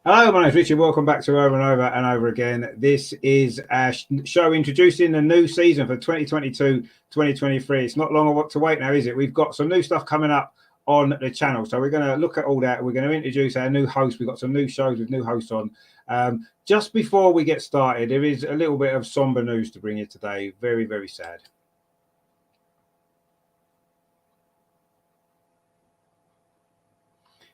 Hello, my name's Richard. Welcome back to Over and Over and Over Again. This is a show introducing the new season for 2022-2023. It's not long to wait now, is it? We've got some new stuff coming up on the channel. So we're going to look at all that. We're going to introduce our new host. We've got some new shows with new hosts on. Just before we get started, there is a little bit of somber news to bring you today. Very, very sad.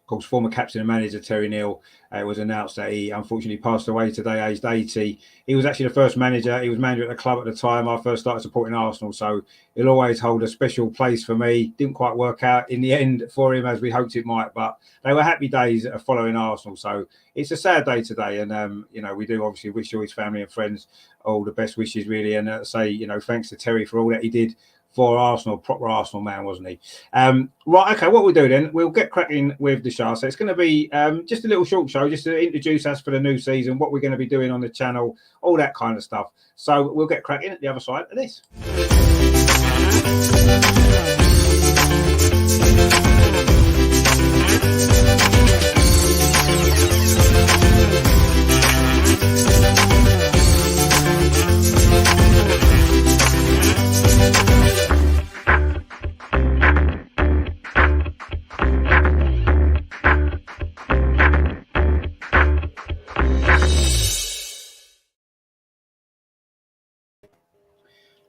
Of course, former captain and manager Terry Neal, it was announced that he unfortunately passed away today, aged 80. He was actually the first manager. He was manager at the club at the time I first started supporting Arsenal, so he'll always hold a special place for me. Didn't quite work out in the end for him as we hoped it might, but they were happy days following Arsenal. So it's a sad day today, and we do obviously wish all his family and friends all the best wishes, really, and say thanks to Terry for all that he did for Arsenal. Proper Arsenal man, wasn't he? Right, okay, what we'll do then, we'll get cracking with the show. So it's going to be just a little short show, just to introduce us for the new season, what we're going to be doing on the channel, all that kind of stuff. So we'll get cracking at the other side of this.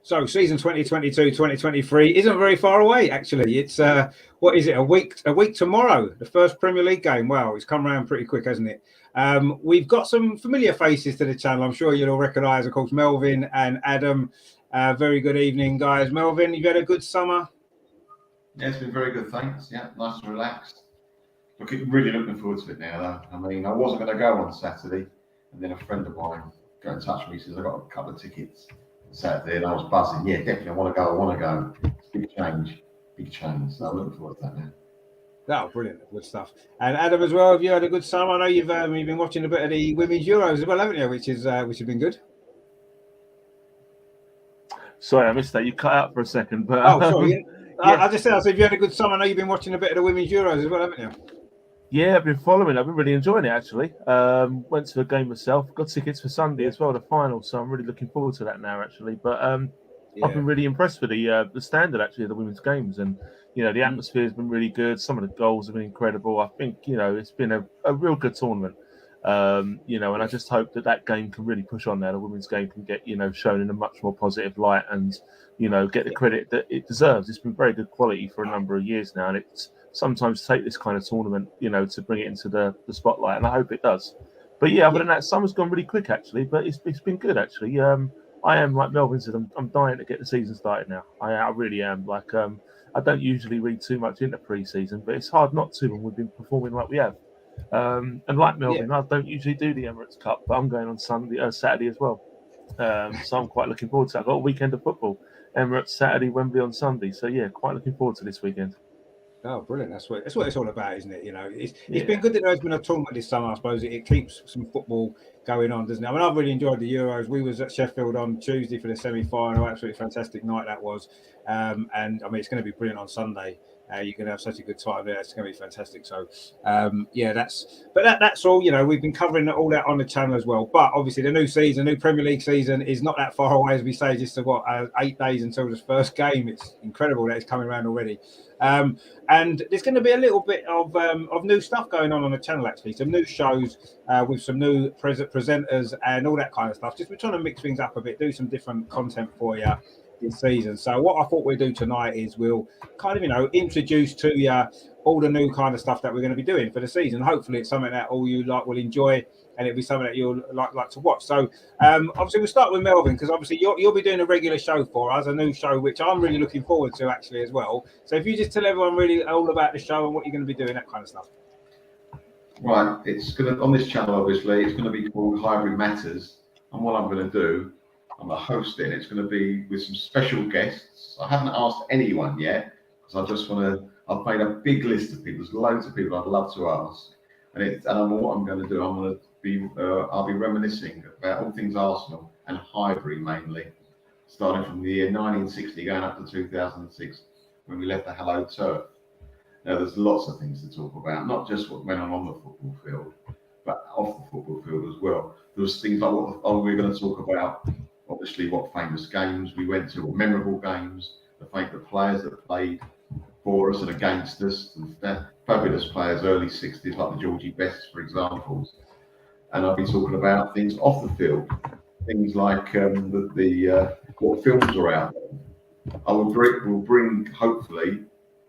So season 2022-2023 isn't very far away, actually. It's what is it? A week tomorrow, the first Premier League game. Wow, it's come around pretty quick, hasn't it? We've got some familiar faces to the channel. I'm sure you'll all recognise, of course, Melvyn and Adam. Very good evening, guys. Melvyn, you've had a good summer? Yeah, it's been very good, thanks. Yeah, nice and relaxed. Really looking forward to it now, though. I mean, I wasn't going to go on Saturday, and then a friend of mine got in touch with me. He says, I've got a couple of tickets Saturday, and I was buzzing. Yeah, definitely, I want to go. It's big change. So I'm looking forward to that now. Oh, brilliant. Good stuff. And Adam as well, have you had a good summer? I know you've been watching a bit of the Women's Euros as well, haven't you? Which has been good. Sorry, I missed that. You cut out for a second. But oh, sorry. Yeah. I just said, if you had a good summer, I know you've been watching a bit of the Women's Euros as well, haven't you? Yeah, I've been following. I've been really enjoying it, actually. Went to the game myself. Got tickets for Sunday as well, the final. So I'm really looking forward to that now, actually. But I've been really impressed with the standard, actually, of the women's games. And, the atmosphere has been really good. Some of the goals have been incredible. I think, it's been a real good tournament. And I just hope that game can really push on there. The women's game can get, shown in a much more positive light and, get the credit that it deserves. It's been very good quality for a number of years now. And it's sometimes take this kind of tournament, to bring it into the spotlight. And I hope it does. But other than that, summer's gone really quick, actually. But it's been good, actually. I am, like Melvyn said, I'm dying to get the season started now. I really am. I don't usually read too much into pre-season, but it's hard not to when we've been performing like we have. And like Melvyn, I don't usually do the Emirates Cup, but I'm going on Saturday as well. So I'm quite looking forward to it. I've got a weekend of football. Emirates Saturday, Wembley on Sunday. So quite looking forward to this weekend. Oh, brilliant! That's what it's all about, isn't it? It's been good that there's been a tournament this summer. I suppose it keeps some football going on, doesn't it? I mean, I've really enjoyed the Euros. We was at Sheffield on Tuesday for the semi-final. Absolutely fantastic night that was. And I mean, it's going to be brilliant on Sunday. You're going to have such a good time there. It's going to be fantastic. So, that's all. We've been covering all that on the channel as well. But obviously, the new season, new Premier League season, is not that far away, as we say. Just 8 days until the first game. It's incredible that it's coming around already. And there's going to be a little bit of new stuff going on the channel, actually. Some new shows with some new presenters and all that kind of stuff. Just we're trying to mix things up a bit, do some different content for you this season. So what I thought we'd do tonight is we'll kind of, introduce to you all the new kind of stuff that we're going to be doing for the season. Hopefully it's something that all you will enjoy, and it'll be something that you'll like to watch. So obviously we'll start with Melvyn, because obviously you'll be doing a regular show for us, a new show, which I'm really looking forward to actually as well. So if you just tell everyone really all about the show and what you're going to be doing, that kind of stuff. Right, it's going to, on this channel, obviously, it's going to be called Highbury Matters. And what I'm going to do, I'm a host in. It's going to be with some special guests. I haven't asked anyone yet, because I just want to. I've made a big list of people. There's loads of people I'd love to ask, and what I'm going to do, I'll be reminiscing about all things Arsenal and Highbury mainly, starting from the year 1960 going up to 2006 when we left the hallowed turf. Now, there's lots of things to talk about, not just what went on the football field, but off the football field as well. There was things like we're going to talk about, obviously, what famous games we went to, or memorable games, the players that played for us and against us, and fabulous players, early 60s, like the Georgie Bests, for example. And I'll be talking about things off the field, things like what films are out there. We'll bring, hopefully,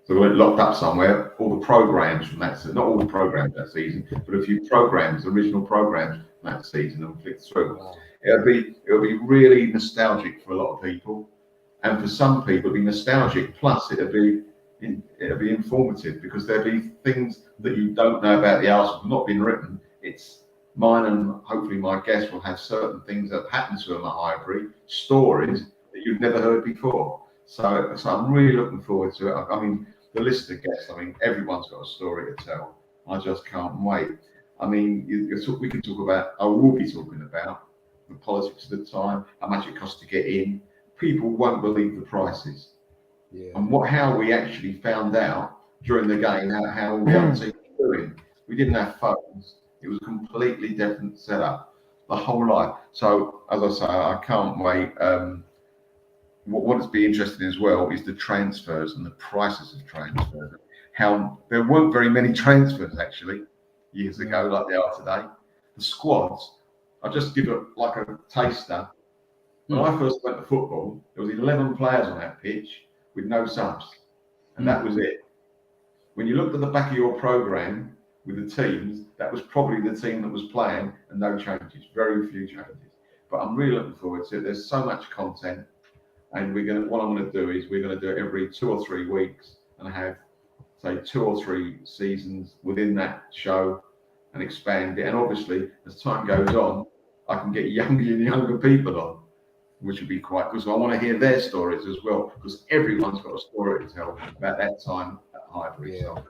so we're locked up somewhere, all the programs from that season, not all the programs that season, but a few programs, original programs from that season, and flick through. Wow. It'll be really nostalgic for a lot of people, and for some people, it'll be nostalgic. Plus, it'll be informative, because there'll be things that you don't know about the Arsenal, not been written. It's mine, and hopefully my guests will have certain things that happened to them at Highbury, stories that you've never heard before. So I'm really looking forward to it. I mean, the list of guests, I mean, everyone's got a story to tell. I just can't wait. I mean, we can talk about, I will be talking about the politics of the time, how much it costs to get in. People won't believe the prices. Yeah. And how we actually found out during the game how the other team were doing. We didn't have phones. It was a completely different setup, the whole life. So, as I say, I can't wait. What's be interesting as well is the transfers and the prices of transfers. How there weren't very many transfers actually years ago like they are today. The squads, I'll just give it like a taster. When I first went to football, there was 11 players on that pitch with no subs, and that was it. When you looked at the back of your programme with the teams, that was probably the team that was playing, and no changes, very few changes. But I'm really looking forward to it. There's so much content. And what I'm going to do is we're going to do it every 2 or 3 weeks and have, say, 2 or 3 seasons within that show and expand it. And obviously, as time goes on, I can get younger and younger people on, which would be quite good. So I want to hear their stories as well, because everyone's got a story to tell about that time at Highbury. Yeah. So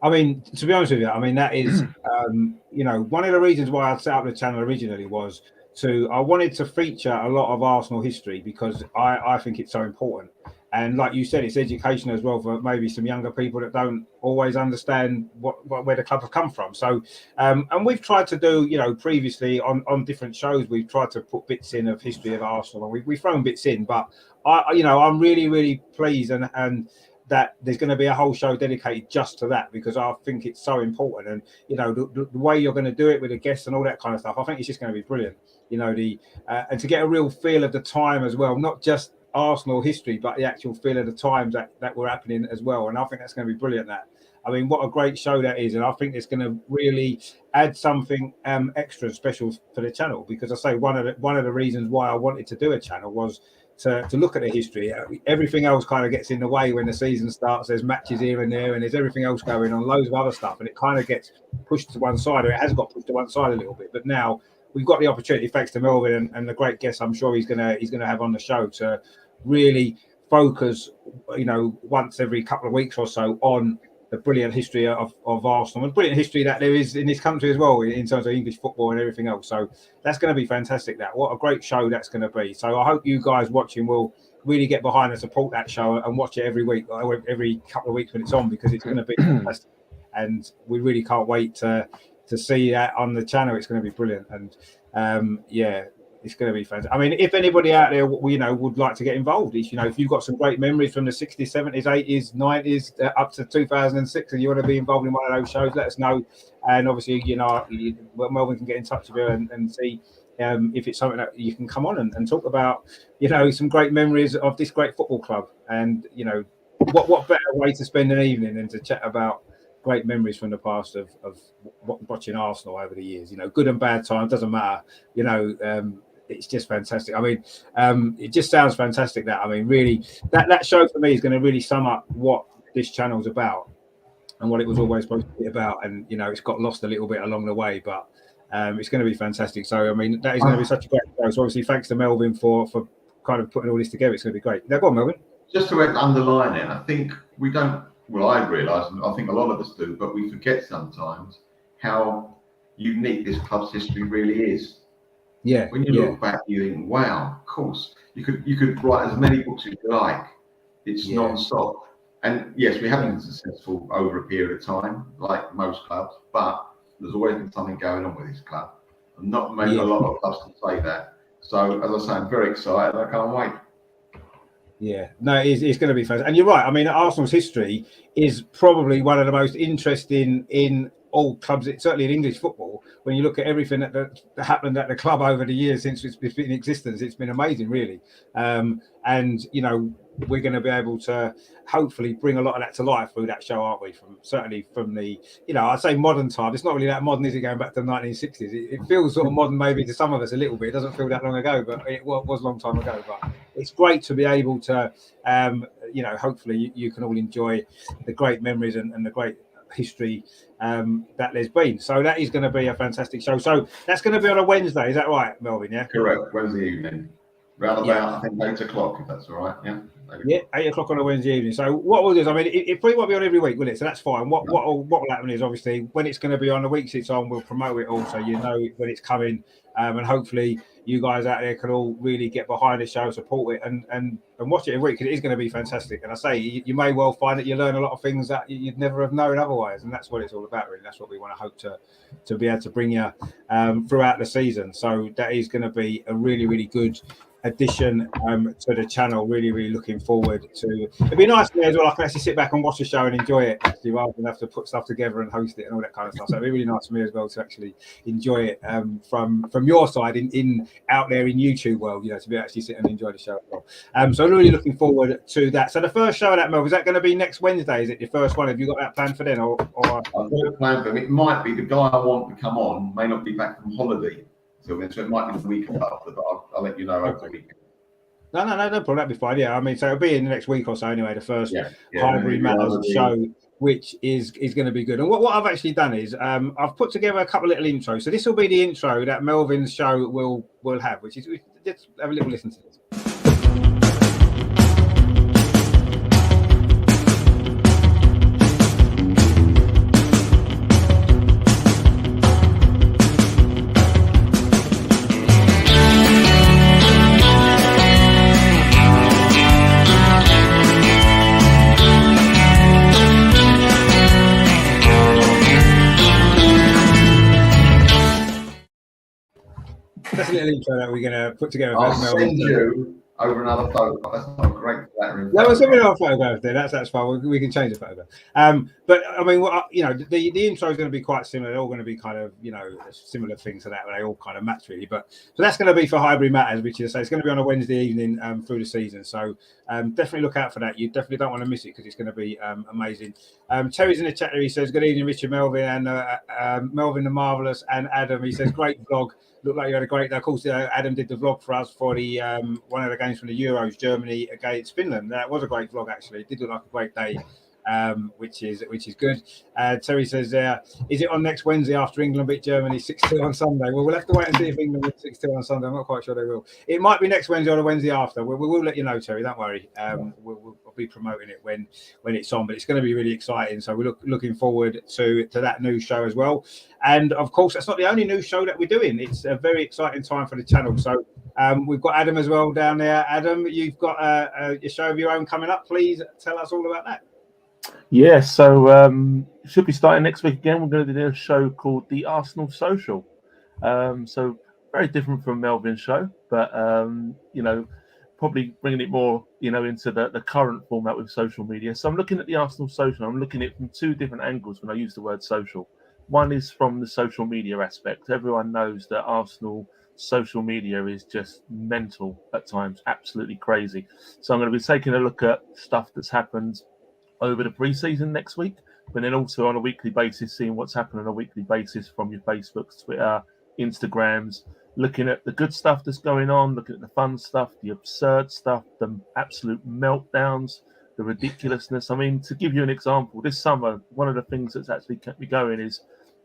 I mean, to be honest with you, I mean, that is, one of the reasons why I set up the channel originally was I wanted to feature a lot of Arsenal history, because I think it's so important. And like you said, it's education as well for maybe some younger people that don't always understand where the club have come from. So, and we've tried to do, previously on different shows, we've tried to put bits in of history of Arsenal, and we've thrown bits in. But I'm really, really pleased and that there's going to be a whole show dedicated just to that, because I think it's so important. And the way you're going to do it with the guests and all that kind of stuff, I think it's just going to be brilliant. And to get a real feel of the time as well, not just Arsenal history, but the actual feel of the times that were happening as well. And I think that's going to be brilliant. I mean, what a great show that is. And I think it's going to really add something extra special for the channel, because I say one of the reasons why I wanted to do a channel was to look at the history. Everything else kind of gets in the way when the season starts. There's matches here and there, and there's everything else going on, loads of other stuff, and it kind of gets pushed to one side, or it has got pushed to one side a little bit. But now we've got the opportunity, thanks to Melvyn and the great guests I'm sure he's gonna have on the show, to really focus, once every couple of weeks or so on the brilliant history of Arsenal, and brilliant history that there is in this country as well, in terms of English football and everything else. So that's going to be fantastic. What a great show that's going to be. So I hope you guys watching will really get behind and support that show and watch it every week, or every couple of weeks when it's on, because it's going to be fantastic. And we really can't wait to see that on the channel. It's going to be brilliant. And it's going to be fantastic. I mean, if anybody out there, would like to get involved, if you've got some great memories from the 60s, 70s, 80s, 90s, up to 2006, and you want to be involved in one of those shows, let us know. And obviously, Melvyn can get in touch with you and see if it's something that you can come on and talk about, some great memories of this great football club. And, what better way to spend an evening than to chat about great memories from the past of watching Arsenal over the years, good and bad times, doesn't matter, it's just fantastic. I mean, it just sounds fantastic. Really, that show for me is going to really sum up what this channel's about and what it was always supposed to be about. And it's got lost a little bit along the way, but it's going to be fantastic. So I mean, that is going to be such a great show. So obviously, thanks to Melvyn for kind of putting all this together. It's going to be great. Now, go on, Melvyn. Just to underline it, I think we don't. Well, I realise, and I think a lot of us do, but we forget sometimes how unique this club's history really is. Yeah. When you look back, you think, wow, of course. You could write as many books as you like. It's non-stop. And yes, we haven't been successful over a period of time, like most clubs, but There's always been something going on with this club. And not many, a lot of clubs can say that. So, as I say, I'm very excited. I can't wait. Yeah, no, it's going to be fantastic. And you're right. I mean, Arsenal's history is probably one of the most interesting in all clubs, certainly in English football. When you look at everything that happened at the club over the years since it's been in existence, it's been amazing, really. And, you know, we're going to be able to hopefully bring a lot of that to life through that show, aren't we? Certainly from the, you know, I'd say modern time. It's not really that modern, is it, going back to the 1960s? It feels sort of modern maybe to some of us a little bit. It doesn't feel that long ago, but it was a long time ago. But it's great to be able to, you know, hopefully you can all enjoy the great memories and the great history that there's been. So that is going to be a fantastic show. So that's going to be on a Wednesday, is that right, Melvyn? Yeah, correct. Wednesday evening, round about I think 8 o'clock, if that's all right. Yeah. Yeah, 8 o'clock on a Wednesday evening. So what we'll do is, I mean, it probably won't be on every week, will it? So that's fine. What will happen is, obviously, when it's going to be on, the weeks it's on, we'll promote it all, so you know when it's coming, and hopefully you guys out there can all really get behind the show, support it, and watch it every week, because it is going to be fantastic. And I say, you may well find that you learn a lot of things that you'd never have known otherwise, and that's what it's all about, really. That's what we want to hope to be able to bring you throughout the season. So that is going to be a really, really good addition to the channel. Really looking forward to. It'd be nice for me as well. I can actually sit back and watch the show and enjoy it, actually, rather than have to put stuff together and host it and all that kind of stuff. So it'd be really nice for me as well to actually enjoy it from your side in out there in YouTube world, you know, to be actually sit and enjoy the show as well. So I'm really looking forward to that. So the first show of that, Mel, is that going to be next Wednesday? Is it your first one? Have you got that planned for then, or? I've got a plan for them. It might be the guy I want to come on may not be back from holiday. So it might be the week after, but I'll let you know over the weekend. No problem. That'd be fine. Yeah, I mean, so it'll be in the next week or so anyway. The first Highbury Matters show, which is going to be good. And what I've actually done is I've put together a couple of little intros. So this will be the intro that Melvyn's show will have, which is let's have a little listen to this. That's a little intro that we're going to put together. I'll send you over another photograph. That's not great flattering. No, we'll send me another photograph there. That's fine. We can change the photograph. But I mean, you know, the intro is going to be quite similar. They're all going to be kind of, you know, similar things to that. They all kind of match, really. But so that's going to be for Highbury Matters, which is, it's going to be on a Wednesday evening through the season. So definitely look out for that. You definitely don't want to miss it, because it's going to be amazing. Terry's in the chat there. He says, "Good evening, Richard, Melvyn, and Melvyn the Marvellous, and Adam." He says, "Great vlog. Looked like you had a great day." Of course, Adam did the vlog for us for the one of the games from the Euros, Germany against Finland. That was a great vlog, actually. It did look like a great day, which is good. Terry says, "Is it on next Wednesday after England beat Germany 6-2 on Sunday?" Well, we'll have to wait and see if England win 6-2 on Sunday. I'm not quite sure they will. It might be next Wednesday or the Wednesday after. We will let you know, Terry. Don't worry. We'll be promoting it when it's on, but it's going to be really exciting. So we're looking forward to that new show as well. And of course, that's not the only new show that we're doing. It's a very exciting time for the channel. So we've got Adam as well down there. Adam, you've got a show of your own coming up. Please tell us all about that. Yeah, so should be starting next week again. We're going to do a show called the Arsenal Social. So very different from Melvyn's show, but you know, probably bringing it more, you know, into the current format with social media. So I'm looking at the Arsenal Social. I'm looking at it from two different angles when I use the word social. One is from the social media aspect. Everyone knows that Arsenal social media is just mental at times, absolutely crazy. So I'm going to be taking a look at stuff that's happened over the pre-season next week, but then also on a weekly basis, seeing what's happening on a weekly basis from your Facebooks, Twitter, Instagrams, looking at the good stuff that's going on, looking at the fun stuff, the absurd stuff, the absolute meltdowns, the ridiculousness. I mean, to give you an example, this summer, one of the things that's actually kept me going is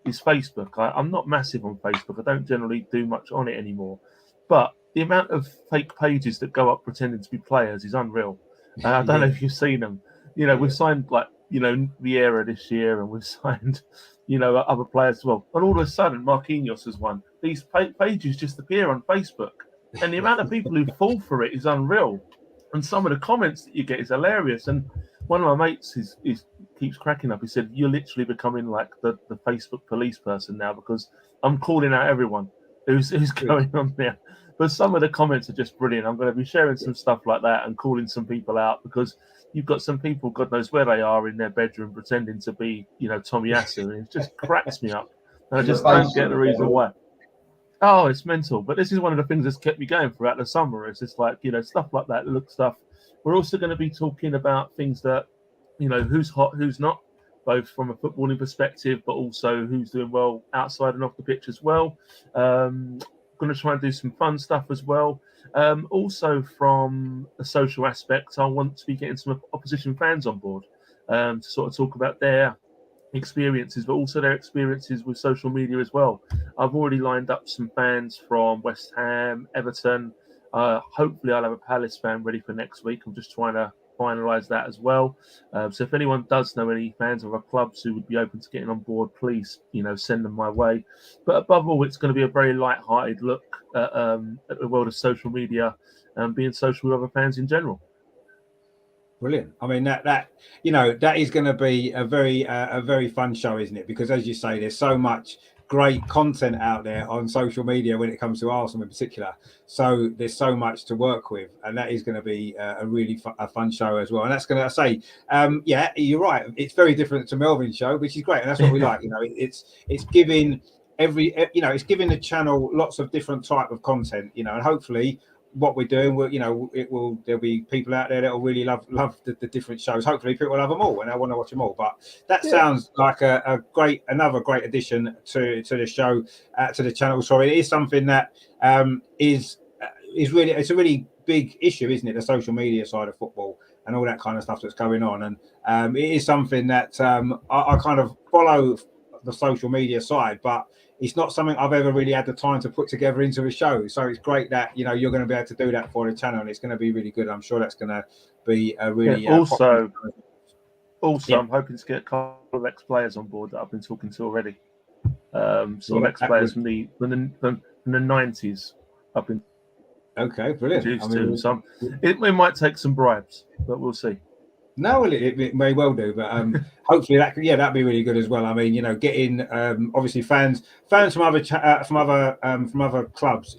Facebook. I'm not massive on Facebook. I don't generally do much on it anymore. But the amount of fake pages that go up pretending to be players is unreal. I don't know if you've seen them. You know, we've signed, like, you know, Vieira this year, and we've signed, you know, other players as well. And all of a sudden, Marquinhos has won. These pages just appear on Facebook. And the amount of people who fall for it is unreal. And some of the comments that you get is hilarious. And one of my mates is keeps cracking up. He said, "You're literally becoming like the Facebook police person now, because I'm calling out everyone who's going on there." But some of the comments are just brilliant. I'm going to be sharing some stuff like that and calling some people out, because you've got some people, God knows where they are in their bedroom, pretending to be, Tommy Assen, and it just cracks me up. And I just don't get the reason why. Oh, it's mental. But this is one of the things that's kept me going throughout the summer. It's just like, stuff like that, look stuff. We're also going to be talking about things that, who's hot, who's not, both from a footballing perspective, but also who's doing well outside and off the pitch as well. Going to try and do some fun stuff as well. Also, from a social aspect, I want to be getting some opposition fans on board to sort of talk about their experiences, but also their experiences with social media as well. I've already lined up some fans from West Ham, Everton. Hopefully, I'll have a Palace fan ready for next week. I'm just trying to finalise that as well. So if anyone does know any fans of our clubs who would be open to getting on board, please, send them my way. But above all, it's going to be a very light-hearted look at the world of social media and being social with other fans in general. Brilliant. I mean, that is going to be a very fun show, isn't it? Because as you say, there's so much great content out there on social media when it comes to Arsenal in particular. So there's so much to work with, and that is going to be a really fun show as well. And that's going to say, yeah, you're right. It's very different to Melvin's show, which is great, and that's what we like. It's giving it's giving the channel lots of different type of content, and hopefully what we're doing, there'll be people out there that will really love the different shows. Hopefully people love them all and I want to watch them all. But that sounds like another great addition to the show, to the channel. Sorry, it is something that is really, it's a really big issue, isn't it? The social media side of football and all that kind of stuff that's going on. And it is something that I kind of follow the social media side, but it's not something I've ever really had the time to put together into a show. So it's great that, you're going to be able to do that for the channel, and it's going to be really good. I'm sure that's going to be a really... Also, I'm hoping to get a couple of ex-players on board that I've been talking to already. Some ex-players from the 90s. I've been brilliant. It might take some bribes, but we'll see. No, it may well do, but hopefully that'd be really good as well. I mean, getting obviously fans from other clubs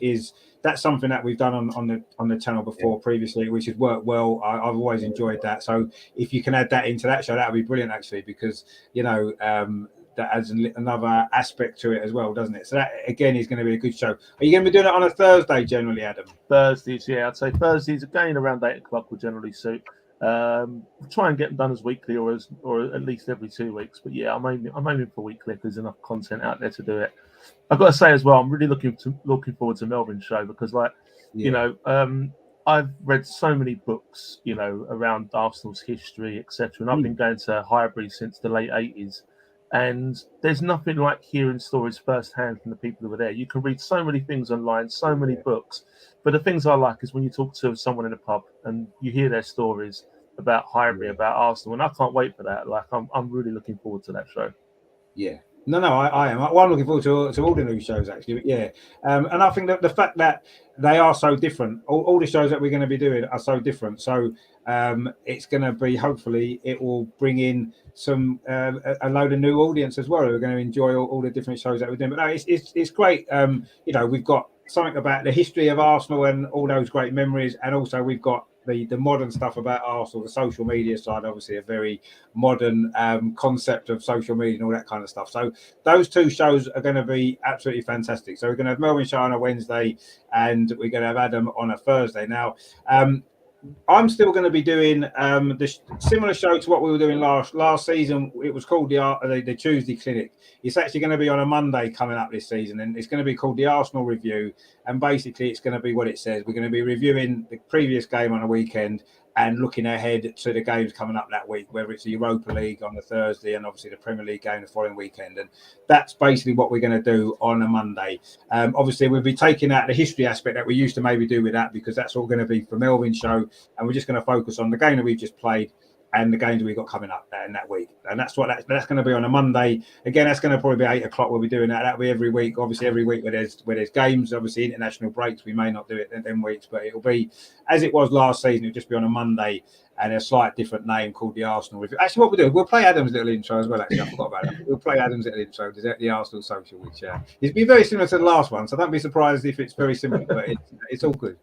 that's something that we've done on the channel before previously, which has worked well. I've always enjoyed that. So if you can add that into that show, that would be brilliant actually, because that adds another aspect to it as well, doesn't it? So that again is going to be a good show. Are you going to be doing it on a Thursday generally, Adam? Thursdays, yeah, I'd say Thursdays again around 8 o'clock will generally suit. Try and get them done as weekly or at least every 2 weeks. But yeah, I'm aiming for weekly if there's enough content out there to do it. I've got to say as well, I'm really looking forward to Melvin's show, because I've read so many books, around Arsenal's history, etc. And I've been going to Highbury since the late 80s. And there's nothing like hearing stories firsthand from the people who were there. You can read so many things online, so many books. But the things I like is when you talk to someone in a pub and you hear their stories about Highbury, about Arsenal, and I can't wait for that. Like I'm really looking forward to that show. Yeah. No, I am. Well, I'm looking forward to all the new shows actually. But yeah, and I think that the fact that they are so different, all the shows that we're going to be doing are so different. So it's going to be, hopefully, it will bring in some a load of new audience as well. We're going to enjoy all the different shows that we're doing. But no, it's great. We've got something about the history of Arsenal and all those great memories, and also we've got the modern stuff about Arsenal, the social media side, obviously a very modern concept of social media and all that kind of stuff. So those two shows are going to be absolutely fantastic. So we're going to have Melvyn show on a Wednesday and we're going to have Adam on a Thursday. Now, I'm still going to be doing the similar show to what we were doing last season. It was called the Tuesday Clinic. It's actually going to be on a Monday coming up this season, and it's going to be called the Arsenal Review. And basically, it's going to be what it says. We're going to be reviewing the previous game on a weekend and looking ahead to the games coming up that week, whether it's the Europa League on the Thursday and obviously the Premier League game the following weekend. And that's basically what we're going to do on a Monday. Obviously, we'll be taking out the history aspect that we used to maybe do with that, because that's all going to be for Melvin's show. And we're just going to focus on the game that we've just played and the games we got coming up in that week. And that's going to be on a Monday. Again, that's going to probably be 8 o'clock. We'll be doing that. That'll be every week. Obviously, every week where there's games, obviously international breaks, we may not do it in them weeks, but it'll be as it was last season. It'll just be on a Monday and a slight different name called the Arsenal Review. Actually, what we'll do, we'll play Adam's little intro as well. Actually, I forgot about that. We'll play Adam's little intro, the Arsenal Social, which it's been very similar to the last one. So don't be surprised if it's very similar, but it's all good.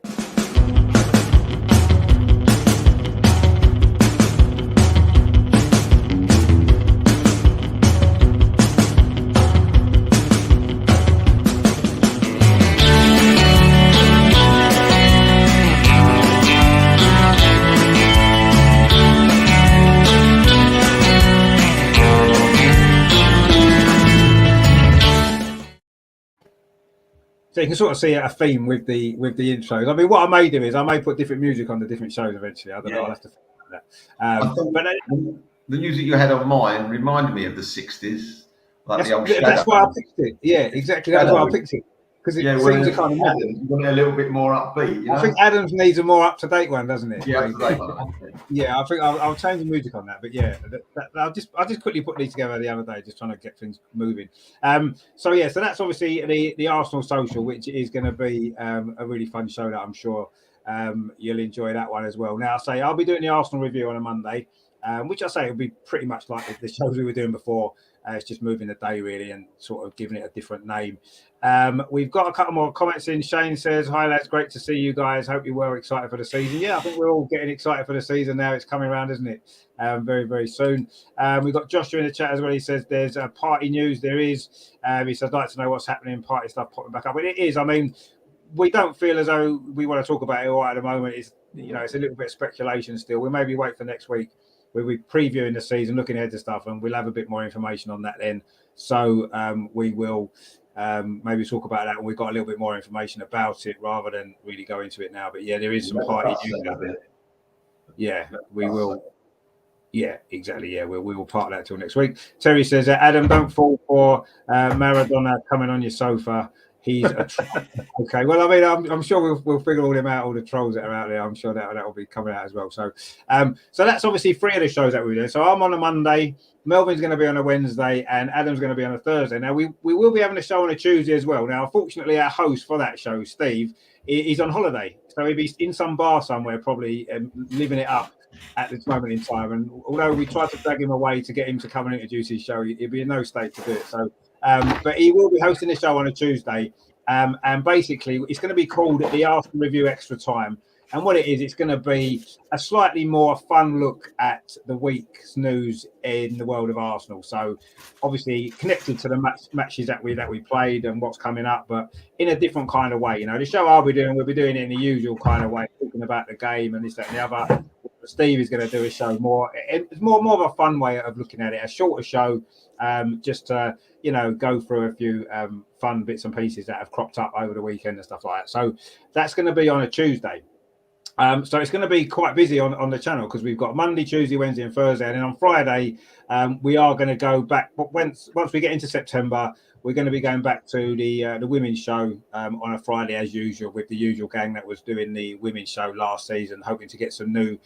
So you can sort of see a theme with the intros. I mean, what I may do is I may put different music on the different shows eventually. I don't know. I'll have to think about that. But the music you had on mine reminded me of the 60s. Like that's why I picked it. Yeah, exactly. That's why I picked it. Because it seems a kind of Adams, you want it a little bit more upbeat. You know? I think Adams needs a more up-to-date one, doesn't it? Yeah, up-to-date one. Yeah, I think I'll change the music on that. But yeah, I'll just quickly put these together the other day, just trying to get things moving. So that's obviously the Arsenal Social, which is going to be a really fun show that I'm sure you'll enjoy that one as well. Now, I'll be doing the Arsenal review on a Monday, which I say will be pretty much like the shows we were doing before. It's just moving the day really and sort of giving it a different name. We've got a couple more comments in. Shane says, "Hi lads, great to see you guys. Hope you were excited for the season." Yeah, I think we're all getting excited for the season now. It's coming around, isn't it? Very, very soon. We've got Joshua in the chat as well. He says there's party news. There is. He says, "I'd like to know what's happening. Party stuff popping back up." But it is. I mean, we don't feel as though we want to talk about it right at the moment. It's it's a little bit of speculation still. We'll maybe wait for next week. We'll be previewing the season, looking ahead to stuff, and we'll have a bit more information on that then. So we will maybe talk about that when we've got a little bit more information about it rather than really go into it now. But yeah, there is some party news out there. Yeah, we will. Yeah, exactly. Yeah, we will park that till next week. Terry says, Adam, don't fall for Maradona coming on your sofa. He's a troll. Okay. Well, I mean, I'm sure we'll figure all them out, all the trolls that are out there. I'm sure that will be coming out as well. So, so that's obviously 3 of the shows that we do. So I'm on a Monday, Melvin's going to be on a Wednesday, and Adam's going to be on a Thursday. Now we will be having a show on a Tuesday as well. Now, unfortunately, our host for that show, Steve, is on holiday, so he'll be in some bar somewhere, probably living it up at this moment in time. And although we tried to drag him away to get him to come and introduce his show, he'll be in no state to do it. So. But he will be hosting the show on a Tuesday, and basically it's going to be called the Arsenal Review Extra Time. And what it is, it's going to be a slightly more fun look at the week's news in the world of Arsenal. So obviously connected to the matches that we played and what's coming up, but in a different kind of way. The show we'll be doing it in the usual kind of way, talking about the game and this, that, and the other. Steve is going to do a show more. It's more of a fun way of looking at it, a shorter show, just to go through a few fun bits and pieces that have cropped up over the weekend and stuff like that. So that's going to be on a Tuesday. So it's going to be quite busy on the channel because we've got Monday, Tuesday, Wednesday, and Thursday, and then on Friday we are going to go back. But once we get into September, we're going to be going back to the women's show on a Friday as usual with the usual gang that was doing the women's show last season, hoping to get some new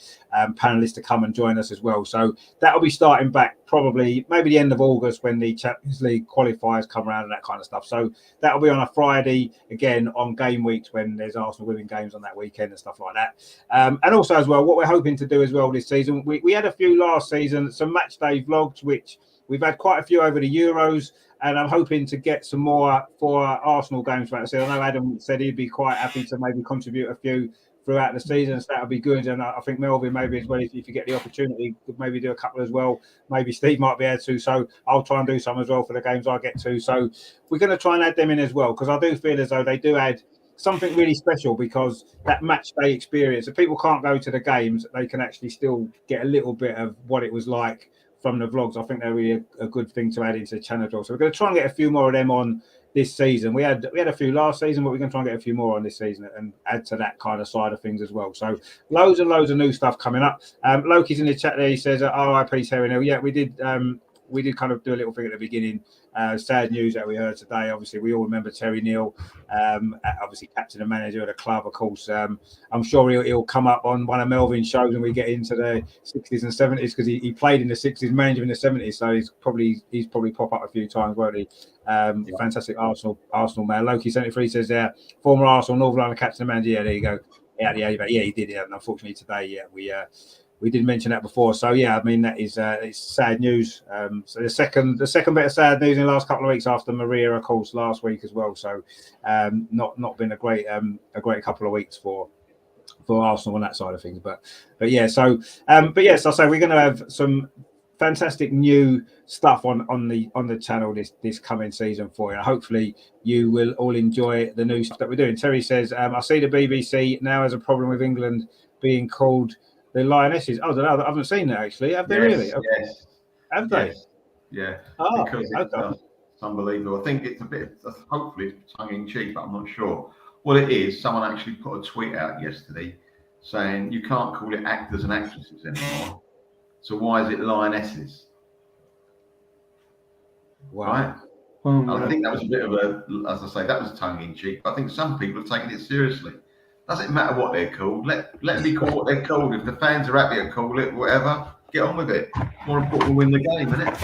panelists to come and join us as well. So that'll be starting back probably maybe the end of August when the Champions League qualifiers come around and that kind of stuff. So that'll be on a Friday again on game weeks when there's Arsenal women games on that weekend and stuff like that. And also as well, what we're hoping to do as well this season, we had a few last season, some match day vlogs, which we've had quite a few over the Euros. And I'm hoping to get some more for Arsenal games throughout the season. I know Adam said he'd be quite happy to maybe contribute a few throughout the season, so that would be good. And I think Melvyn maybe as well, if you get the opportunity, could maybe do a couple as well. Maybe Steve might be able to. So I'll try and do some as well for the games I get to. So we're going to try and add them in as well, because I do feel as though they do add something really special, because that match day experience, if people can't go to the games, they can actually still get a little bit of what it was like from the vlogs. I think they're really a good thing to add into the channel as well. So we're going to try and get a few more of them on this season. We had a few last season, but we're going to try and get a few more on this season and add to that kind of side of things as well. So loads and loads of new stuff coming up. Loki's in the chat there. He says, RIP Terry Neal. Yeah, we did we did kind of do a little thing at the beginning. Sad news that we heard today. Obviously, we all remember Terry Neal, obviously captain and manager of the club. Of course, I'm sure he'll come up on one of Melvin's shows when we get into the 60s and 70s, because he played in the 60s, manager in the 70s. So he's probably pop up a few times, won't he? Fantastic Arsenal man. Loki 73 says there, former Arsenal Northern Ireland captain and manager. Yeah, there you go. Yeah, he did. Yeah, and unfortunately today, we did mention that before. So yeah, I mean that is it's sad news. So the second bit of sad news in the last couple of weeks after Maria, of course, last week as well. So not been a great couple of weeks for Arsenal on that side of things. But yeah, so but yes, I'll say we're going to have some fantastic new stuff on the channel this coming season for you. Hopefully you will all enjoy the new stuff that we're doing. Terry says, I see the BBC now has a problem with England being called the Lionesses. Oh, I haven't seen that actually. Have they really? Okay. Yes. Have they? Yes. Yeah. Oh, because it's unbelievable. I think it's a bit, hopefully tongue in cheek, but I'm not sure. What it is, someone actually put a tweet out yesterday saying you can't call it actors and actresses anymore. So why is it Lionesses? Wow. Right? I think that was a bit of a, as I say, that was tongue in cheek. But I think some people have taken it seriously. Doesn't matter what they're called. Let them be called what they're called. If the fans are happy to call it whatever, get on with it. More important, win the game, isn't it?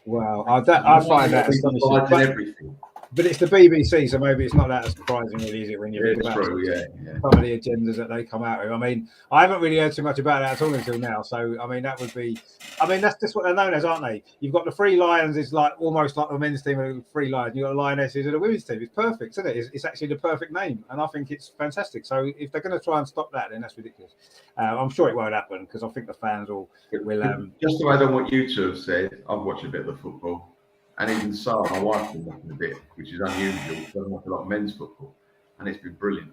Wow, I find that astonishing. Everything. But it's the BBC, so maybe it's not that surprising, really, is it, when you read about some of the agendas that they come out with? I mean, I haven't really heard too much about that at all until now. So, I mean, that's just what they're known as, aren't they? You've got the Three Lions, it's like almost like the men's team of the Three Lions. You've got the Lionesses of the women's team. It's perfect, isn't it? It's actually the perfect name, and I think it's fantastic. So, if they're going to try and stop that, then that's ridiculous. I'm sure it won't happen, because I think the fans will. Just to add on what you two have said, I've watched a bit of the football. And even so, my wife's been watching a bit, which is unusual. She doesn't watch a lot of men's football. And it's been brilliant.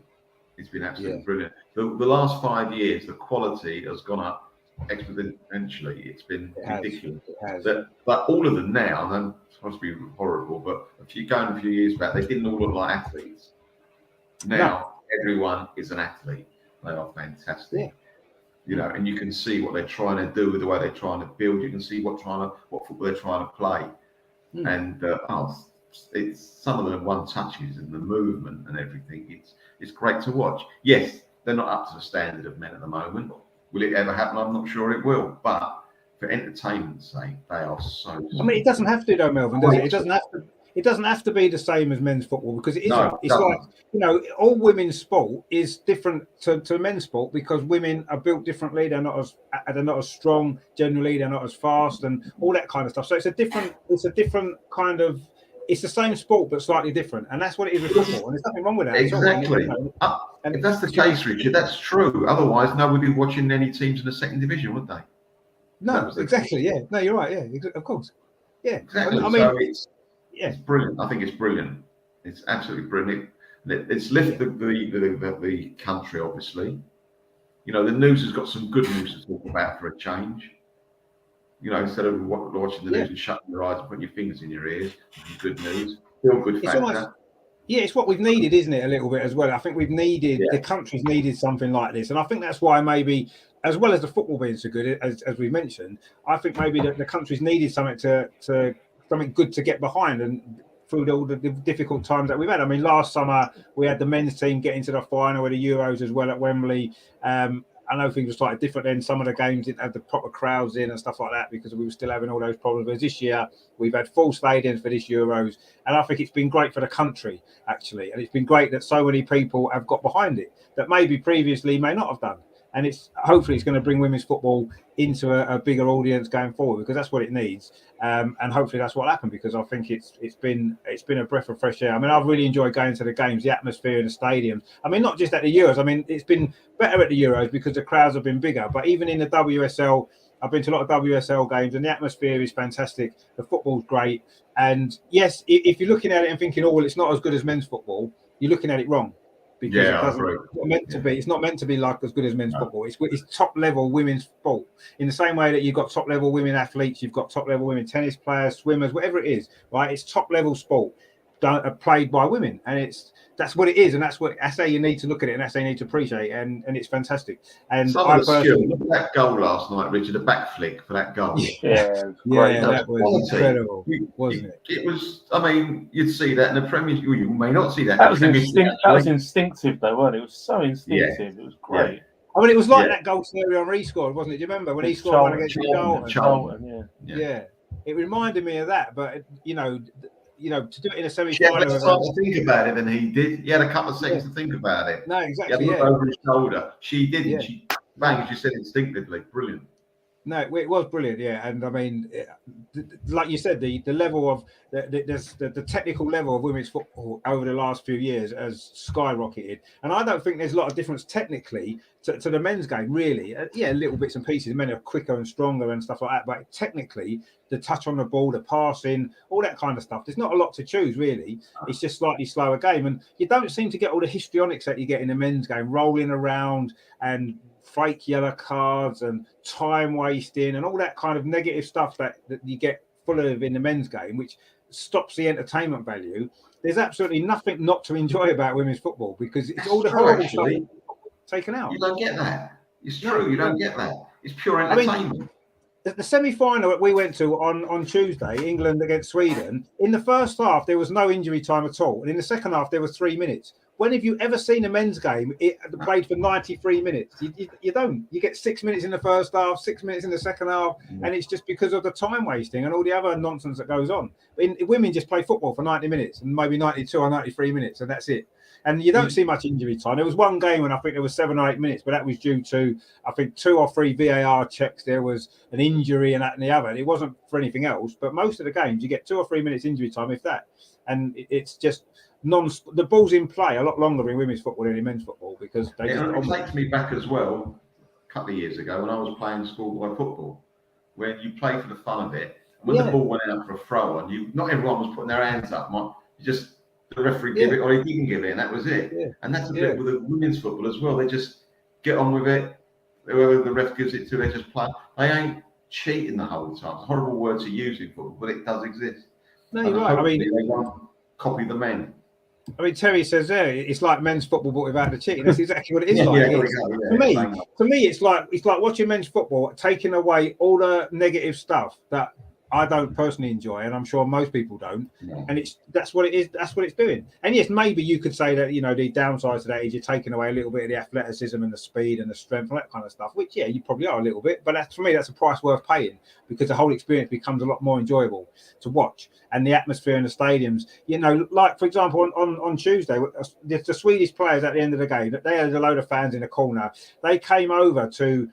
It's been absolutely brilliant. The last 5 years, the quality has gone up exponentially. It's been ridiculous. But all of them now, and I'm supposed to be horrible, but a few years back, they didn't all look like athletes. Now, everyone is an athlete. They are fantastic. Yeah. You know, and you can see what they're trying to do with the way they're trying to build. You can see what football they're trying to play. And it's some of the one touches and the movement and everything. It's great to watch. Yes, they're not up to the standard of men at the moment. Will it ever happen? I'm not sure it will. But for entertainment's sake, they are so. I mean, it doesn't have to, though, Melvyn, does it? It doesn't have to. It doesn't have to be the same as men's football, because it isn't. No, it's like, you know, all women's sport is different to men's sport, because women are built differently. They're not as strong generally. They're not as fast and all that kind of stuff. So it's a different kind of. It's the same sport but slightly different, and that's what it is with football. And there's nothing wrong with that. Exactly. And if that's the case, Richard, that's true. Otherwise, no one would be watching any teams in the second division, would they? No, exactly. Yeah. No, you're right. Yeah, of course. Yeah. Exactly. I mean, it's brilliant. I think it's brilliant. It's absolutely brilliant. It's lifted the country, obviously. You know, the news has got some good news to talk about for a change. You know, instead of watching the news and shutting your eyes and putting your fingers in your ears, good news. Feel good factor. It's what we've needed, isn't it, a little bit as well? I think we've needed, the country's needed something like this. And I think that's why maybe, as well as the football being so good, as we mentioned, I think maybe the country's needed something something good to get behind, and through all the difficult times that we've had. I mean, last summer we had the men's team get into the final with the Euros as well at Wembley. I know things were slightly different then. Some of the games didn't have the proper crowds in and stuff like that, because we were still having all those problems. But this year we've had full stadiums for this Euros, and I think it's been great for the country, actually. And it's been great that so many people have got behind it that maybe previously may not have done. And hopefully it's going to bring women's football into a bigger audience going forward, because that's what it needs. And hopefully that's what happened, because I think it's been a breath of fresh air. I mean, I've really enjoyed going to the games, the atmosphere in the stadium. I mean, not just at the Euros. I mean, it's been better at the Euros because the crowds have been bigger. But even in the WSL, I've been to a lot of WSL games, and the atmosphere is fantastic. The football's great. And yes, if you're looking at it and thinking, oh, well, it's not as good as men's football, you're looking at it wrong. Because it's not meant to be like as good as men's football. It's top level women's sport. In the same way that you've got top level women athletes, you've got top level women tennis players, swimmers, whatever it is, right? It's top level sport. played by women, and that's what it is, and that's how you need to look at it, and that's how you need to appreciate it, and it's fantastic. And some of the skill, look at that goal last night, Richard, a back flick for that goal. Yeah, that was incredible, wasn't it? It was. I mean, you'd see that in the Premier. You may not see that. That was instinctive, though, wasn't it? It was so instinctive. It was great. Yeah. I mean, it was like that goal Thierry Henry scored, wasn't it? Do you remember when he scored one against Charlton? Yeah. It reminded me of that, but you know, to do it in a semi-final. He had less time to think about it than he did. He had a couple of seconds to think about it. No, exactly. He had to look over his shoulder. She didn't. She bang, as you said, instinctively. Brilliant. No, it was brilliant, and I mean, like you said, the level of the technical level of women's football over the last few years has skyrocketed, and I don't think there's a lot of difference technically to the men's game, really. Little bits and pieces. Men are quicker and stronger and stuff like that, but technically, the touch on the ball, the passing, all that kind of stuff, there's not a lot to choose, really. It's just slightly slower game, and you don't seem to get all the histrionics that you get in the men's game, rolling around and fake yellow cards and time wasting and all that kind of negative stuff that you get full of in the men's game, which stops the entertainment value. There's absolutely nothing not to enjoy about women's football because it's all the horrible stuff taken out. You don't get that. It's true. You don't get that. It's pure entertainment. I mean, the semi-final that we went to on Tuesday, England against Sweden, in the first half, there was no injury time at all. And in the second half, there was 3 minutes. When have you ever seen a men's game played for 93 minutes? You don't. You get 6 minutes in the first half, 6 minutes in the second half, and it's just because of the time wasting and all the other nonsense that goes on. Women just play football for 90 minutes and maybe 92 or 93 minutes, and that's it. And you don't see much injury time. There was one game when I think there was 7 or 8 minutes, but that was due to, I think, 2 or 3 VAR checks. There was an injury and that and the other. It wasn't for anything else. But most of the games, you get 2 or 3 minutes injury time, if that. And it's just the ball's in play a lot longer in women's football than in men's football because they it takes me back as well a couple of years ago when I was playing schoolboy football, where you play for the fun of it. And when the ball went out for a throw, and not everyone was putting their hands up. The referee give it or he didn't give it, and that was it. Yeah. And that's a bit with the women's football as well. They just get on with it. Whoever the ref gives it to, they just play. They ain't cheating the whole time. It's a horrible word to use in football, but it does exist. No, you're right. I mean, they won't copy the men. I mean, Terry says it's like men's football, but without the cheating. That's exactly what it is like. To me, it's like watching men's football, taking away all the negative stuff that I don't personally enjoy, and I'm sure most people don't. Yeah. And that's what it is. That's what it's doing. And yes, maybe you could say that the downside to that is you're taking away a little bit of the athleticism and the speed and the strength and that kind of stuff. Which you probably are a little bit, but for me, that's a price worth paying because the whole experience becomes a lot more enjoyable to watch, and the atmosphere in the stadiums. Like for example, on Tuesday, the Swedish players at the end of the game, they had a load of fans in the corner. They came over to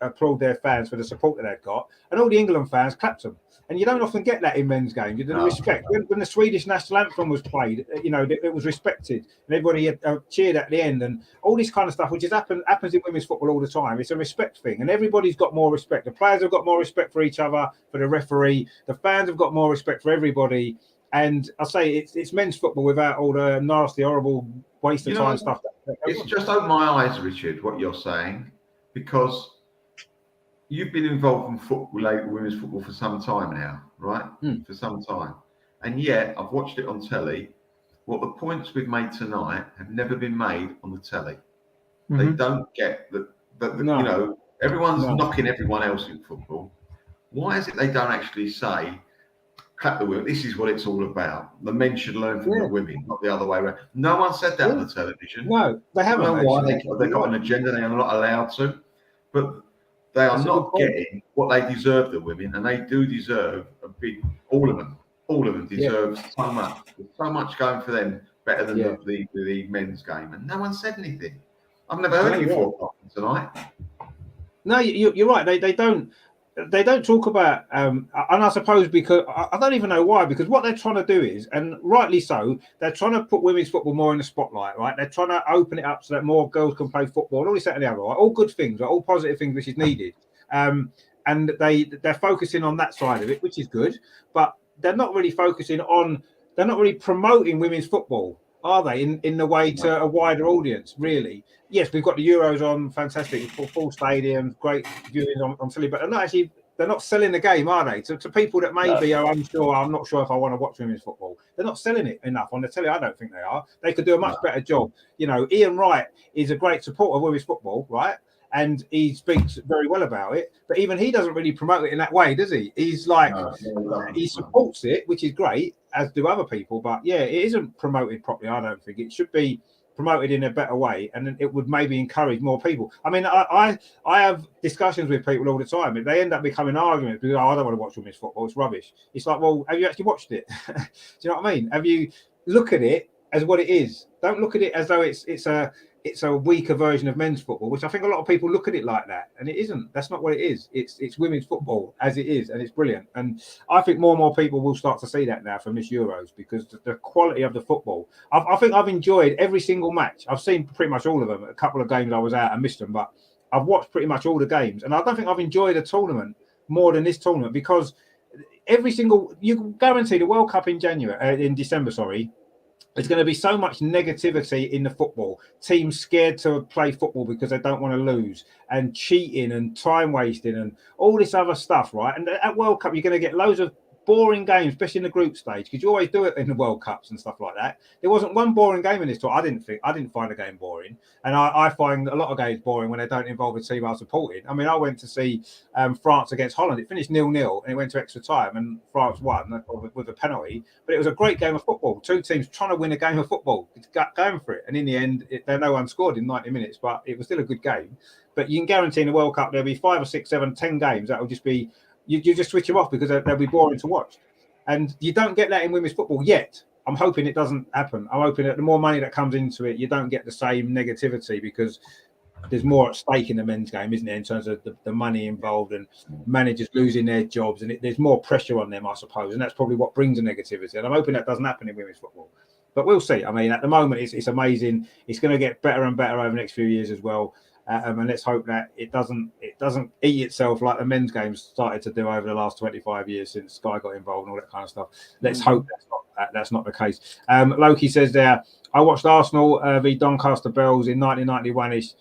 applaud their fans for the support that they've got, and all the England fans clapped them. And you don't often get that in men's games. You don't respect when the Swedish national anthem was played. It was respected, and everybody cheered at the end, and all this kind of stuff, which happens in women's football all the time. It's a respect thing, and everybody's got more respect. The players have got more respect for each other, for the referee. The fans have got more respect for everybody. And I say it's men's football without all the nasty, horrible waste of time stuff. It's just opened my eyes, Richard, what you're saying, because you've been involved in football, women's football for some time now, right? For some time. And yet, I've watched it on telly. What the points we've made tonight have never been made on the telly. They don't get everyone's knocking everyone else in football. Why is it they don't actually say, clap the women, this is what it's all about. The men should learn from the women, not the other way around. No one said that on the television. No, they haven't. I don't know why they've got an agenda, they are not allowed to. But they are not getting what they deserve, the women, and they do deserve a big, all of them deserve so much. There's so much going for them better than the men's game. And no one said anything. I've never heard you before tonight. No, you're right. They don't talk about, and I suppose because I don't even know why, because what they're trying to do is, and rightly so, they're trying to put women's football more in the spotlight, right? They're trying to open it up so that more girls can play football, all this, that, and the other, right? All good things, right? All positive things, which is needed. And they're focusing on that side of it, which is good, but they're not really promoting women's football, are they, in the way to a wider audience, really? Yes, we've got the Euros on, fantastic, full stadiums, great viewing on telly, but they're not actually they're not selling the game, are they? To people that maybe are unsure, I'm not sure if I want to watch women's football. They're not selling it enough on the telly. I don't think they are. They could do a much better job. You know, Ian Wright is a great supporter of women's football, right? And he speaks very well about it, but even he doesn't really promote it in that way, does he? He's like, he supports it, which is great, as do other people. But yeah, it isn't promoted properly. I don't think it should be promoted in a better way, and then it would maybe encourage more people. I mean, I have discussions with people all the time. They end up becoming arguments because I don't want to watch women's football. It's rubbish. It's like, well, have you actually watched it? Do you know what I mean? Have you look at it as what it is? Don't look at it as though it's a weaker version of men's football, which I think a lot of people look at it like that, and it isn't. That's not what it is. It's women's football as it is, and it's brilliant. And I think more and more people will start to see that now from this Euros, because the quality of the football. I think I've enjoyed every single match. I've seen pretty much all of them. A couple of games I was out and missed them, but I've watched pretty much all the games, and I don't think I've enjoyed a tournament more than this tournament, because every single, you can guarantee the World Cup in December, there's going to be so much negativity in the football. Teams scared to play football because they don't want to lose, and cheating and time wasting and all this other stuff, right? And at World Cup, you're going to get loads of boring games, especially in the group stage, because you always do it in the World Cups and stuff like that. There wasn't one boring game in this tour. I didn't find a game boring, and I find a lot of games boring when they don't involve a team I'm supporting. I mean, I went to see France against Holland. It finished 0-0 and it went to extra time, and France won with a penalty. But it was a great game of football. Two teams trying to win a game of football, going for it, and in the end, no one scored in 90 minutes. But it was still a good game. But you can guarantee in the World Cup there'll be 5 or 6, 7, 10 games that will just be. You just switch them off because they'll be boring to watch. And you don't get that in women's football yet. I'm hoping it doesn't happen. I'm hoping that the more money that comes into it, you don't get the same negativity, because there's more at stake in the men's game, isn't there, in terms of the money involved and managers losing their jobs, and there's more pressure on them, I suppose. And that's probably what brings the negativity. And I'm hoping that doesn't happen in women's football. But we'll see. I mean, at the moment, it's amazing. It's going to get better and better over the next few years as well. And let's hope that it doesn't eat itself like the men's games started to do over the last 25 years since Sky got involved and all that kind of stuff. Let's hope that's not the case. Loki says there, I watched Arsenal v Doncaster Bells in 1991ish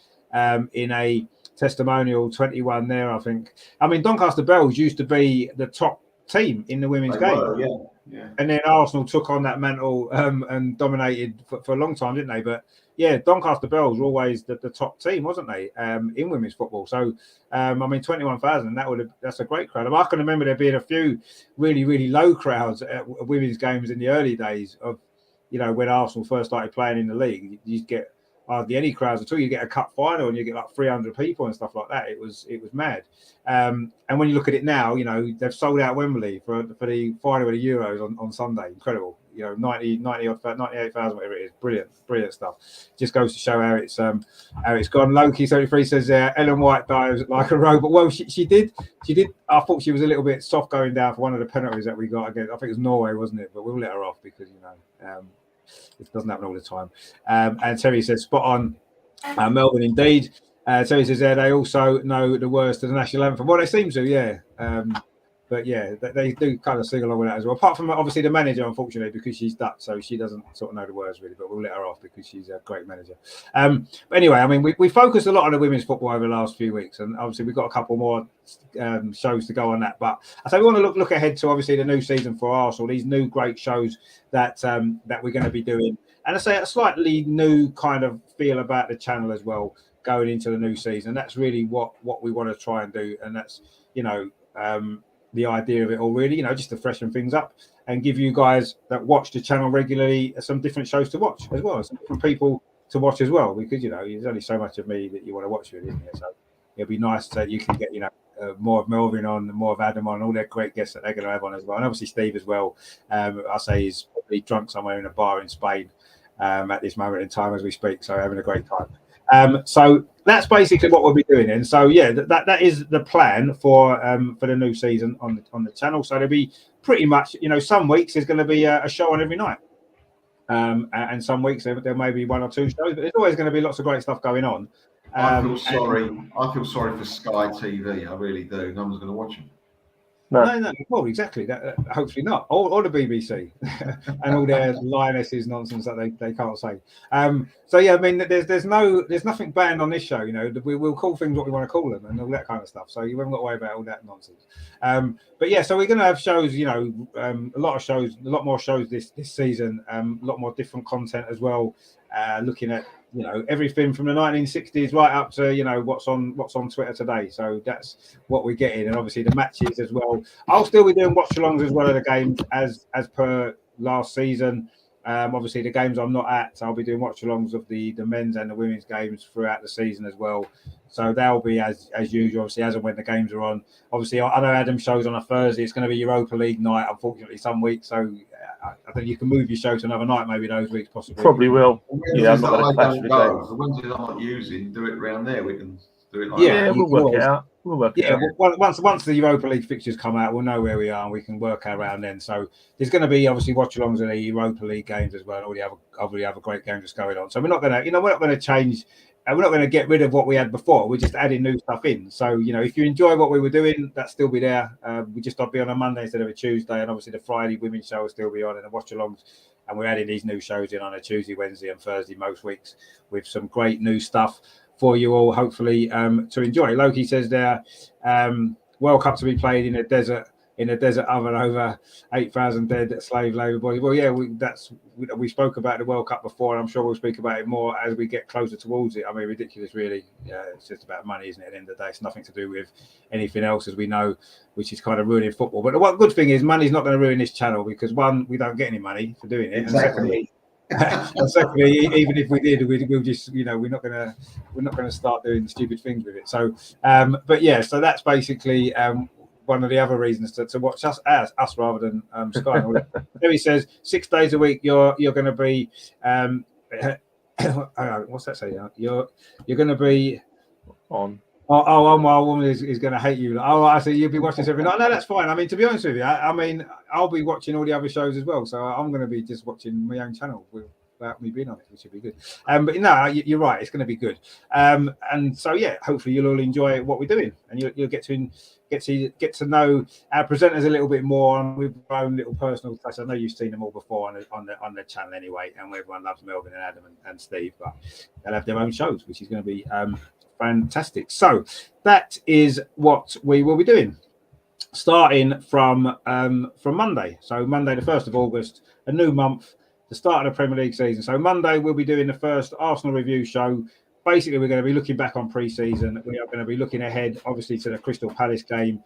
in a testimonial 21 there, I think. I mean, Doncaster Bells used to be the top team in the women's game. Yeah. And then Arsenal took on that mantle and dominated for a long time, didn't they? But yeah, Doncaster Bells were always the top team, wasn't they, in women's football? So, I mean, 21,000, that's a great crowd. I can remember there being a few really, really low crowds at women's games in the early days of, when Arsenal first started playing in the league. You'd get hardly any crowds at all. You get a cup final and you get like 300 people and stuff like that. It was mad. And when you look at it now, they've sold out Wembley for the final of the Euros on Sunday. Incredible. 98,000, whatever it is. Brilliant stuff. Just goes to show how it's gone. Loki 33 says Ellen White dives like a robot. Well, she did. I thought she was a little bit soft going down for one of the penalties that we got against. I think it was Norway, wasn't it? But we'll let her off because it doesn't happen all the time. And Terry says spot on. Melvyn indeed. Terry says they also know the words to the national anthem. Well, they seem to, yeah. But yeah, they do kind of sing along with that as well. Apart from obviously the manager, unfortunately, because she's Dutch, so she doesn't sort of know the words really. But we'll let her off because she's a great manager. But anyway, I mean, we focused a lot on the women's football over the last few weeks, and obviously we've got a couple more shows to go on that. But I say we want to look ahead to obviously the new season for Arsenal. These new great shows that we're going to be doing, and I say a slightly new kind of feel about the channel as well going into the new season. That's really what we want to try and do, and that's the idea of it all, really, just to freshen things up and give you guys that watch the channel regularly some different shows to watch as well, some different people to watch as well, because there's only so much of me that you want to watch, really, isn't it? So it'll be nice that you can get more of Melvyn on, more of Adam on, all their great guests that they're going to have on as well, and obviously Steve as well. I say he's probably drunk somewhere in a bar in Spain at this moment in time as we speak, so having a great time. So that's basically what we'll be doing. And so, yeah, that is the plan for the new season on the channel. So there'll be pretty much, some weeks there's going to be a show on every night. And some weeks there may be 1 or 2 shows, but there's always going to be lots of great stuff going on. I feel sorry for Sky TV. I really do. No one's going to watch them. No. Well, exactly. Hopefully not. Or the BBC and all their lionesses nonsense that they can't say. So yeah, I mean, there's nothing banned on this show. You know, we'll call things what we want to call them and all that kind of stuff. So you haven't got to worry about all that nonsense. But yeah, so we're going to have shows. You know, a lot more shows this season. A lot more different content as well. Looking at everything from the 1960s right up to what's on Twitter today. So that's what we're getting, and obviously the matches as well. I'll still be doing watch-alongs as well of the games as per last season. Obviously the games I'm not at, so I'll be doing watch-alongs of the men's and the women's games throughout the season as well. So they'll be as usual, obviously, as and when the games are on. Obviously, I know Adam shows on a Thursday. It's going to be Europa League night, unfortunately, some weeks. So I think you can move your show to another night, maybe those weeks, possibly. Probably will. Yeah, I'm not going to clash with the games. The Wednesdays I'm not using, do it around there. We can do it like that. Yeah, we'll work it out. Once the Europa League fixtures come out, we'll know where we are and we can work around then. So there's going to be obviously watch-alongs of the Europa League games as well, and all the other great games that's going on. So we're not going to change. We're not going to get rid of what we had before. We're just adding new stuff in. So, if you enjoy what we were doing, that'll still be there. We just be on a Monday instead of a Tuesday. And obviously the Friday women's show will still be on, and the watch-alongs. And we're adding these new shows in on a Tuesday, Wednesday and Thursday most weeks with some great new stuff for you all, hopefully, to enjoy. Loki says there, World Cup to be played in a desert oven, over 8,000 dead slave labour boys. Well, yeah, we spoke about the World Cup before, and I'm sure we'll speak about it more as we get closer towards it. I mean, ridiculous, really. Yeah, it's just about money, isn't it? At the end of the day, it's nothing to do with anything else, as we know, which is kind of ruining football. But the one good thing is, money's not going to ruin this channel because one, we don't get any money for doing it, exactly. And secondly, even if we did, we'll just we're not gonna start doing stupid things with it. So, but yeah, so that's basically one of the other reasons to watch us rather than Sky. Terry says 6 days a week you're going to be what's that say? You're going to be on. Oh, my woman is going to hate you. Oh, I see. You'll be watching this every night. No, that's fine. I mean, to be honest with you, I mean, I'll be watching all the other shows as well. So I'm going to be just watching my own channel without me being on it, which would be good. But no, you're right. It's going to be good. And so yeah, hopefully you'll all enjoy what we're doing, and you'll get to know our presenters a little bit more with our own little personal touch. I know you've seen them all before on the channel anyway, and everyone loves Melvyn and Adam and Steve, but they'll have their own shows, which is going to be fantastic. So that is what we will be doing, starting from Monday. So Monday, the 1st of August, a new month, the start of the Premier League season. So Monday we'll be doing the first Arsenal review show. Basically, we're going to be looking back on pre-season. We are going to be looking ahead, obviously, to the Crystal Palace game.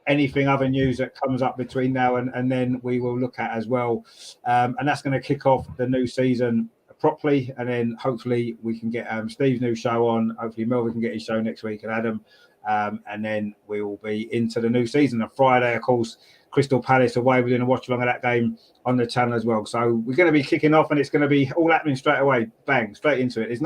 Anything other news that comes up between now and then we will look at as well. And that's going to kick off the new season properly, and then hopefully we can get Steve's new show on. Hopefully Melvyn can get his show next week, and Adam, and then we will be into the new season. On Friday, of course, Crystal Palace away. We're doing a watch along of that game on the channel as well. So we're going to be kicking off, and it's going to be all happening straight away. Bang, straight into it. There's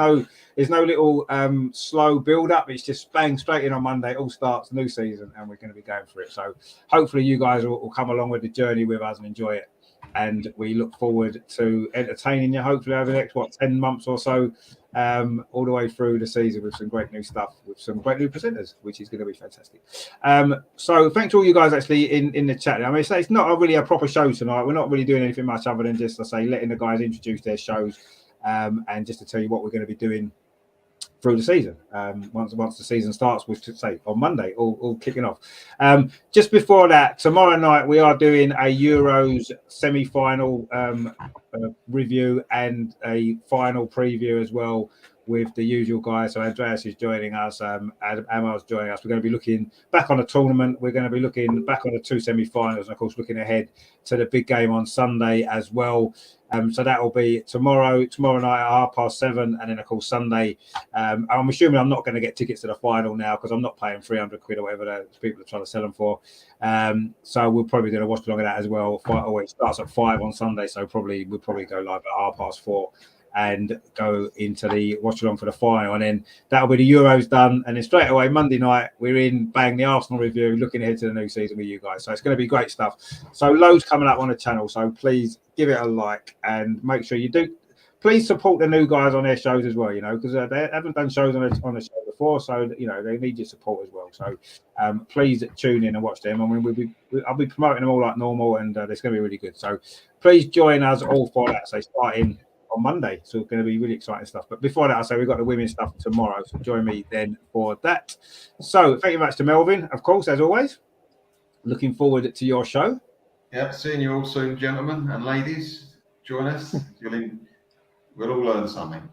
no little slow build up. It's just bang straight in on Monday. It all starts new season, and we're going to be going for it. So hopefully you guys will come along with the journey with us and enjoy it. And we look forward to entertaining you, hopefully, over the next, 10 months or so, all the way through the season with some great new stuff, with some great new presenters, which is going to be fantastic. So thanks to all you guys actually in the chat. I mean, it's not really a proper show tonight. We're not really doing anything much other than just, letting the guys introduce their shows and just to tell you what we're going to be doing through the season. Once the season starts, which to say on Monday, all kicking off. Just before that, tomorrow night we are doing a Euros semi-final review and a final preview as well with the usual guys. So Andreas is joining us, Amar's joining us. We're going to be looking back on the tournament. We're going to be looking back on the two semi-finals, and of course looking ahead to the big game on Sunday as well. So that will be tomorrow night at 7:30, and then of course Sunday. I'm assuming I'm not going to get tickets to the final now because I'm not paying 300 quid or whatever the people are trying to sell them for. So we'll probably do a watch along of that as well. It starts at 5 on Sunday, so we'll probably go live at 4:30 and go into the watch along for the final, and then that'll be the Euros done, and then straight away Monday night we're in the Arsenal review, looking ahead to the new season with you guys. So it's going to be great stuff. So loads coming up on the channel, so please give it a like and make sure you do. Please support the new guys on their shows as well, because they haven't done shows on a show before. So they need your support as well. So please tune in and watch them. I mean, I'll be promoting them all like normal, and it's going to be really good. So please join us all for that. So starting on Monday, so it's going to be really exciting stuff. But before that, I say we've got the women's stuff tomorrow, so join me then for that. So thank you very much to Melvyn, of course, as always. Looking forward to your show. Yeah, seeing you all soon, gentlemen and ladies. Join us. We'll all learn something.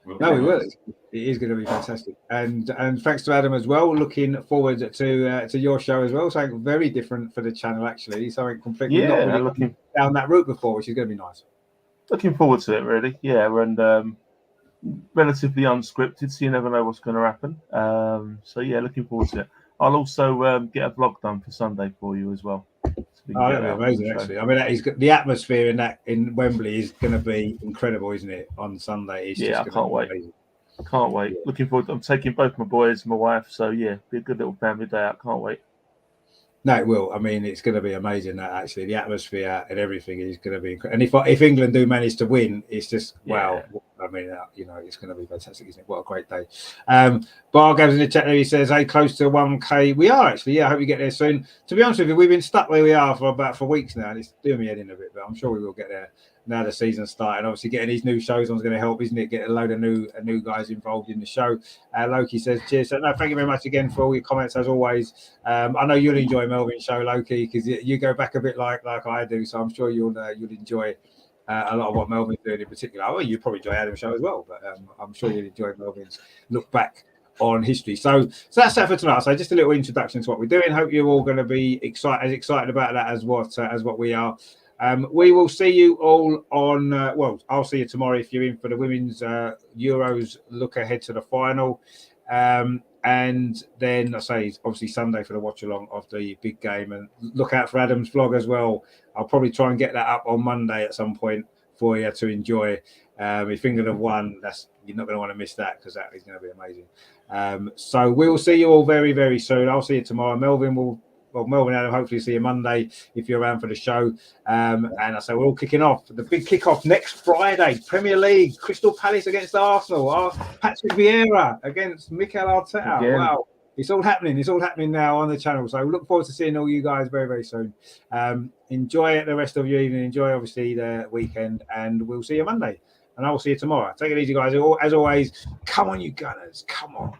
We will. It is going to be fantastic, and thanks to Adam as well. Looking forward to your show as well. Something very different for the channel, actually. Something completely not really looking down that route before, which is going to be nice. Looking forward to it, really. Yeah, and relatively unscripted, so you never know what's going to happen. So yeah, looking forward to it. I'll also get a vlog done for Sunday for you as well. That'd be amazing, actually. I mean, the atmosphere in Wembley is going to be incredible, isn't it? On Sunday, I can't wait. Can't wait. Looking forward. I'm taking both my boys, my wife. So yeah, be a good little family day out. Can't wait. No, it will. I mean, it's going to be amazing. That actually, the atmosphere and everything is going to be incredible. And if England do manage to win, it's just wow. I mean, it's going to be fantastic, isn't it? What a great day. Bar goes in the chat there. He says, "Hey, close to 1K." We are actually. Yeah, I hope you get there soon. To be honest with you, we've been stuck where we are for weeks now, and it's doing me head in a bit. But I'm sure we will get there now the season's starting. Obviously, getting these new shows on is going to help, isn't it? Get a load of new guys involved in the show. Loki says, "Cheers." So, no, thank you very much again for all your comments as always. I know you'll enjoy Melvyn's show, Loki, because you go back a bit like I do. So I'm sure you'll enjoy a lot of what Melvyn's doing in particular. Well, you probably enjoy Adam's show as well, but I'm sure you'll enjoy Melvyn's look back on history. So that's that for tonight. So just a little introduction to what we're doing. Hope you're all going to be excited about that as what we are. We will see you all on. I'll see you tomorrow if you're in for the women's Euros look ahead to the final. And then I say obviously Sunday for the watch along of the big game, and look out for Adam's vlog as well. I'll probably try and get that up on Monday at some point for you to enjoy. If England have won, you're not going to want to miss that, because that is going to be amazing. So we will see you all very, very soon. I'll see you tomorrow. Melvyn and Adam, hopefully see you Monday if you're around for the show. And I say we're all kicking off. The big kickoff next Friday, Premier League, Crystal Palace against Arsenal, Patrick Vieira against Mikel Arteta. Again. Wow, it's all happening. It's all happening now on the channel. So we look forward to seeing all you guys very, very soon. Enjoy it the rest of your evening. Enjoy, obviously, the weekend, and we'll see you Monday. And I will see you tomorrow. Take it easy, guys. As always, come on, you Gunners. Come on.